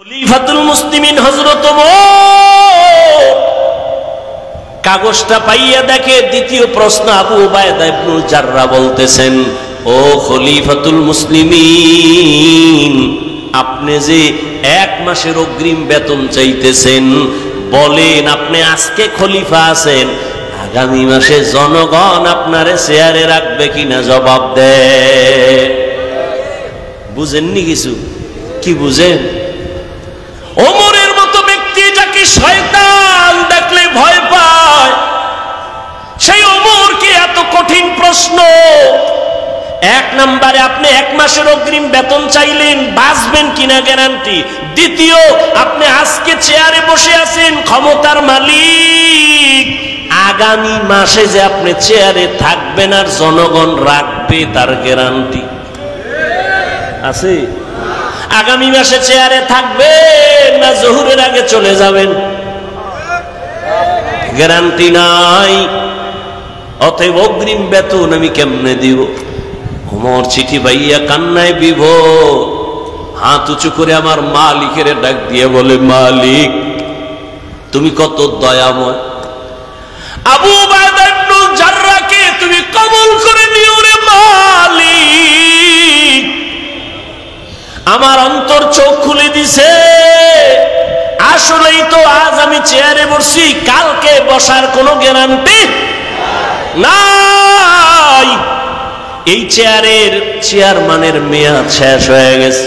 খলিফাতুল মুসলিমিন হযরত ওমর কাগজটা পাইয়া দেখে দ্বিতীয় প্রশ্ন আবু উবায়দা ইবনুল জাররাহ বলতেছেন, ও খলিফাতুল মুসলিমিন, আপনি যে 1 মাসের অগ্রিম বেতন চাইতেছেন, বলেন আপনি আজকে খলিফা আছেন, আগামী মাসে জনগণ আপনারে চেয়ারে রাখবে কিনা জবাব দেন। বুঝেননি কিছু? কি বুঝেন? ওমরের মতো ব্যক্তি যাকে শয়তান দেখলে ভয় পায়, সেই ওমরকে এত কঠিন প্রশ্ন। 1 নম্বরে আপনি 1 মাসের অগ্রিম বেতন চাইলেন, বাঁচবেন কিনা গ্যারান্টি। দ্বিতীয়, আপনি আজকে চেয়ারে বসে আছেন, ক্ষমতার মালিক, আগামী মাসে যে আপনি চেয়ারে থাকবেন আর জনগণ রাখবে তার গ্যারান্টি আছে? আগামী মাসে চেয়ারে থাকবেন না জোহরের আগে চলে যাবেন, গ্যারান্টি নাই। অতএব অগ্রিম বেতন আমি কেমনে দিব? ওমর চিঠি পাইয়া কান্নায় বিভোর, হাত উঁচু করে আমার মালিকের ডাক দিয়ে বলে, মালিক তুমি কত দয়াময়, আবু উবায়দা ইবনুল জাররাহকে তুমি কবুল করে নিও রে মালিক। আমার অন্তর চোখ খুলে দিছে, আসলেই তো আজ আমি চেয়ারে বসছি, কালকে বসার কোনো গ্যারান্টি নাই। এই চেয়ারম্যানের মেয়াদ শেষ হয়ে গেছে।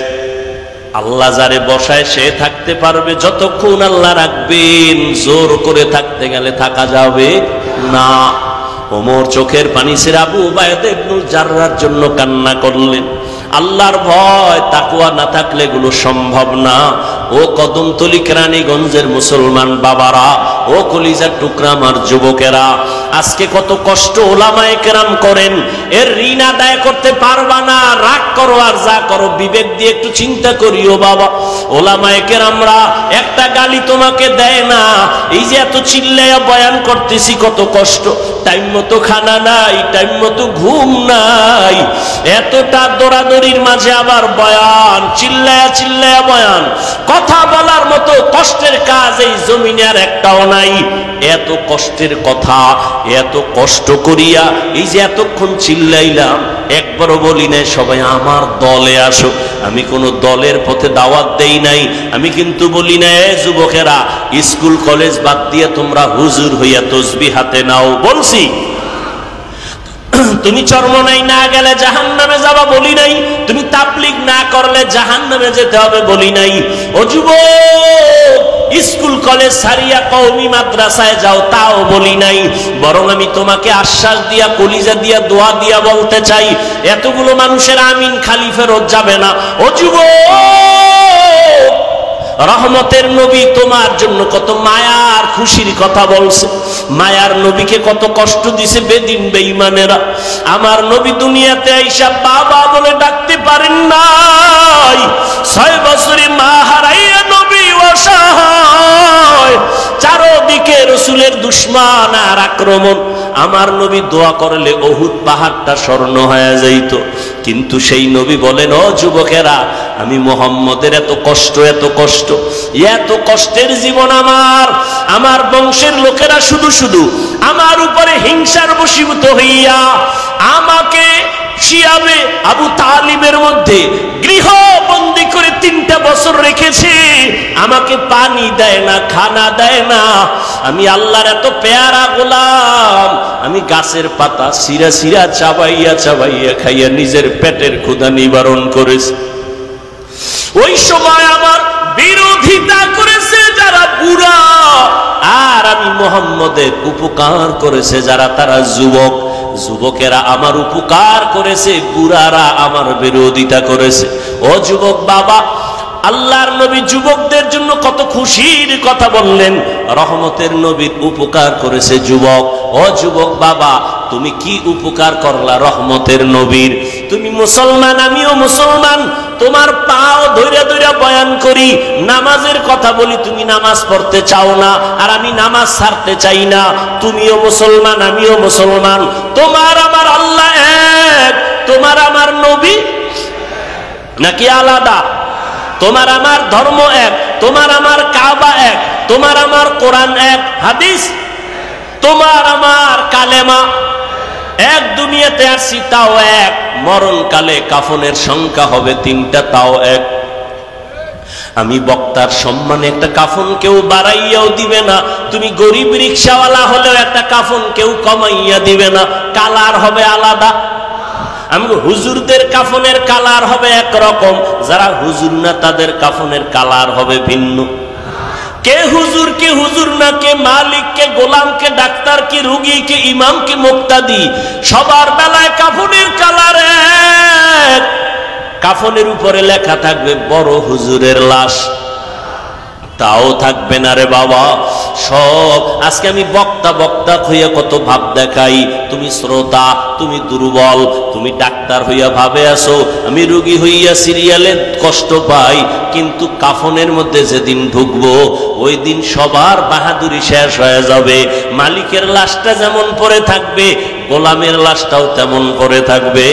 আল্লাহ যারে বসায় সে থাকতে পারবে যতক্ষণ আল্লাহ রাখবেন, জোর করে থাকতে গেলে থাকা যাবে না। ওমর চোখের পানি ছেড়ে আবু উবায়দা ইবনুল জাররাহর জন্য কান্না করলেন। আল্লাহর ভয় তাকওয়া না থাকলে এগুলো সম্ভব না। ও কদমতলী কেরানীগঞ্জের মুসলমান বাবারা, ও কলিজার টুকরা আমার যুবকেরা, আজকে কত কষ্ট ওলামায়ে কেরাম করেন, এর ঋণ আদায় করতে পারবা না, রাগ করো আর যা করো, বিবেক দিয়ে একটু চিন্তা করিও বাবা। ওলামায়ে কেরামরা একটা গালি তোমাকে দেয় না। এই যে এত চিল্লায়া বয়ান করতেছি, কত কষ্ট, টাইম মতো খানা নাই, টাইম মতো ঘুম নাই, এতটা দৌড়াদৌড়ির মাঝে আবার বয়ান, চিল্লায়া চিল্লায়া বয়ান, কথা বলার মতো কষ্টের কাজ এই জমিনে আর একটাও নাই। এত কষ্টের কথা, এত কষ্ট করিয়া এই যে এতক্ষণ চিল্লাইলাম, একবারও বলি নাই সবাই আমার দলে আসো। আমি কোনো দলের পথে দাওয়াত দেই নাই। আমি কিন্তু বলি না, এ যুবকেরা, স্কুল কলেজ বাদ দিয়ে তোমরা হুজুর হইয়া তসবিহ হাতে নাও, বলছি। তুমি চরমনাই না গেলে জাহান্নামে যাবা, বলি নাই। তুমি তাবলীগ না করলে জাহান্নামে যেতে হবে, বলি নাই। ও যুবক, স্কুল কলেজ ছাড়িয়া কওমি মাদ্রাসায় যাও, তাও বলি নাই। বরং আমি তোমাকে আশ্বাস দিয়া, কলিজা দিয়া, দোয়া দিয়া বলতে চাই, এতগুলো মানুষের আমিন খালি ফেরত যাবে না। ও যুবক, রহমতের নবী তোমার জন্য কত মায়ার খুশির কথা বলছে। মায়ার নবীকে কত কষ্ট দিছে বেদিন বেঈমানেরা। আমার নবী দুনিয়াতে আইসা বাবা বলে ডাকতে পারেন নাই। 6 বছরে মা হারাইয়া নবী অসহায়, চারদিকে রাসূলের দুশমন আর আক্রমণ। আমার নবী দোয়া করলে উহুদ পাহাড়টা স্বর্ণ হয়ে যাইত। কিন্তু সেই নবী বলেন, ও যুবকেরা, আমি মুহাম্মদের এত কষ্ট, এত কষ্ট, এত কষ্টের জীবন আমার বংশের লোকেরা শুধু শুধু আমার উপরে হিংসার বশীভূত হইয়া আমাকে শিয়াবে আবু তালিবের মধ্যে গৃহবন্দী করে 3টা বছর রেখেছে। আমাকে পানি দেয় না, খানা দেয় না। আমি আল্লাহর এত পেয়ারা গোলাম, আমি গাছের পাতা সিরা সিরা চাবাইয়া চাবাইয়া খাইয়া নিজের পেটের ক্ষুধা নিবারণ করেছি। ওই সময় আমার বিরোধিতা করেছে যারা বুড়া, আর আমি মুহাম্মদের উপকার করেছে যারা তারা যুবক। যুবকেরা আমার উপকার করেছে, বুড়ারা আমার বিরোধিতা করেছে। ও যুবক বাবা, আল্লাহর নবী যুবকদের জন্য কত খুশির কথা বললেন। রহমতের নবীর উপকার করেছে যুবক। ও যুবক বাবা, তুমি কি উপকার করলা রহমতের নবীর? তুমি মুসলমান, আমিও মুসলমান, তোমার পাও ধইরা ধইরা বয়ান করি, নামাজের কথা বলি, তুমি নামাজ পড়তে চাও না, আর আমি নামাজ ছাড়তে চাই না। তুমিও মুসলমান, আমিও মুসলমান, তোমার আমার আল্লাহ এক, তোমার আমার নবী নাকি আলাদা? তোমার আমার ধর্ম এক, তোমার আমার কাবা এক, তোমার আমার কোরআন এক, হাদিস, তোমার আমার কালেমা এক, দুনিয়াতে আসছি তাও এক, মরণকালে কাফনের সংখ্যা হবে 3টা তাও এক। আমি বক্তার সম্মানে একটা কাফন কেউ বাড়াইয়াও দিবে না, তুমি গরিব রিকশাওয়ালা হলেও একটা কাফন কেউ কমাইয়া দিবে না, কালার হবে আলাদা। আমি হুজুরদের কাফনের কালার হবে একরকম, যারা হুজুর না তাদের কাফনের কালার হবে ভিন্ন। কে হুজুর কে হুজুর না, কে মালিক কে গোলাম, কে ডাক্তার কে রুগী, কে ইমাম কে মুক্তাদি, সবার বেলায় কাফনের কালার এক। কাফনের উপরে লেখা থাকবে বড় হুজুরের লাশ, তাও থাকবে না রে বাবা সব। আজকে আমি বক্তা বক্তা হইয়া কত ভাব দেখাই, তুমি শ্রোতা, তুমি দুর্বল, তুমি ডাক্তার হইয়া ভাবে আসো, আমি রোগী হইয়া সিরিয়ালে কষ্ট পাই। কিন্তু কাফনের মধ্যে যেদিন ঢুকবো ওই দিন সবার বাহাদুরি শেষ হয়ে যাবে। মালিকের লাশটা যেমন পড়ে থাকবে, গোলামের লাশটাও তেমন পড়ে থাকবে,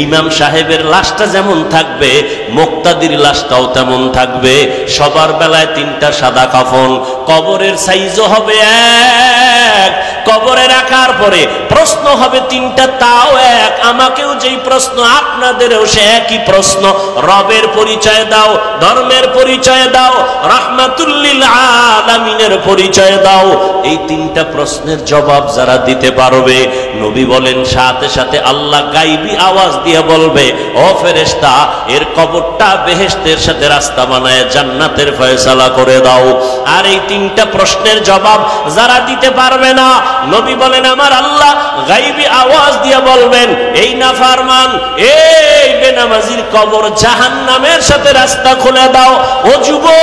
ইমাম সাহেবের লাশটা যেমন থাকবে, মুক্তাদির লাশটাও তেমন থাকবে। সবার বেলায় 3টা সাদা কাফন, কবরের সাইজও হবে এক। কবরে রাখার পরে প্রশ্ন হবে 3টা তাও এক। আমাকেও যেই প্রশ্ন আপনাদেরও সে একই প্রশ্ন। রবের পরিচয় দাও, ধর্মের পরিচয় দাও, রাহমাতুল লিল আলামিনের পরিচয় দাও। এই 3টা প্রশ্নের জবাব যারা দিতে পারবে, নবী বলেন সাথে সাথে আল্লাহ গাইবি আওয়াজ দিয়ে বলবে, ও ফেরেশতা, এর কবরটা বেহেশতের সাথে রাস্তা বানায় জান্নাতের ফয়সালা করে দাও। আর এই 3টা প্রশ্নের জবাব যারা দিতে পারবে না, নবী বলেন আমার আল্লাহ গাইবি আওয়াজ দিয়ে বলবেন, এই নাফরমান, এই বেনামাজির কবর জাহান্নামের সাথে রাস্তা খুলে দাও। ও যুবক,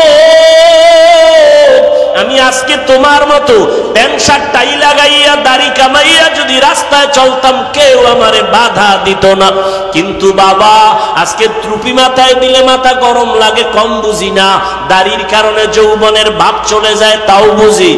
আমি আজকে তোমার মতো প্যান্ট শার্ট টাই লাগাইয়া দাড়ি কামাইয়া যদি রাস্তায় চলতাম কেউ আমারে বাধা দিত না। কিন্তু বাবা, আজকে টুপি মাথায় দিলে মাথা গরম লাগে, কম বুঝি না। দাড়ির কারণে যৌবনের ভাব চলে যায় তাও বুঝি,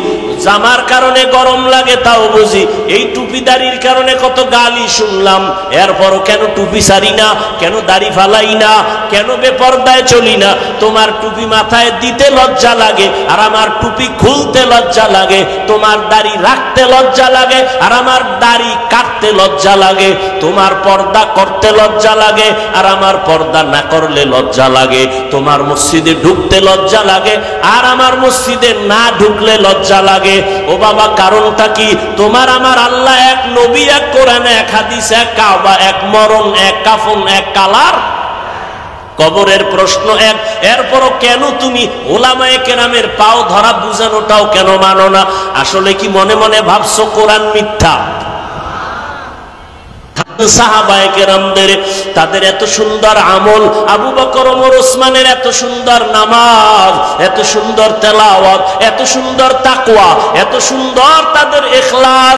জামার কারণে গরম লাগে তাও বুঝি, এই টুপি দাড়ির কারণে কত গালি শুনলাম। এরপরও কেন টুপি ছাড়ি না, কেন দাড়ি ফালাই না, কেন বেপরদায় চলি না? তোমার টুপি মাথায় দিতে লজ্জা লাগে আর আমার টুপি খুলতে লজ্জা লাগে। তোমার দাড়ি রাখতে লজ্জা লাগে আর আমার দাড়ি কাটতে লজ্জা লাগে। তোমার পর্দা করতে লজ্জা লাগে আর আমার পর্দা না করলে লজ্জা লাগে। তোমার মসজিদে ঢুকতে লজ্জা লাগে আর আমার মসজিদে না ঢুকলে লজ্জা লাগে। ও বাবা, কারণটা কি? তোমার আমার আল্লাহ এক, নবী এক, কোরআন এক, হাদিস এক, কাবা এক, মরণ এক, কাফন এক, কালার, কবরের প্রশ্ন এক। এরপরও কেন তুমি ওলামায়ে কেরামের পাও ধরা বুঝানোটাও কেন মানো না? আসলে কি মনে মনে ভাবছো কোরআন মিথ্যা? সাহাবায়ে কেরামদের তাদের এত সুন্দর আমল, আবু বকর ওমর ওসমানের এত সুন্দর নামাজ, এত সুন্দর তেলাওয়াত, এত সুন্দর তাকওয়া, এত সুন্দর তাদের ইখলাস,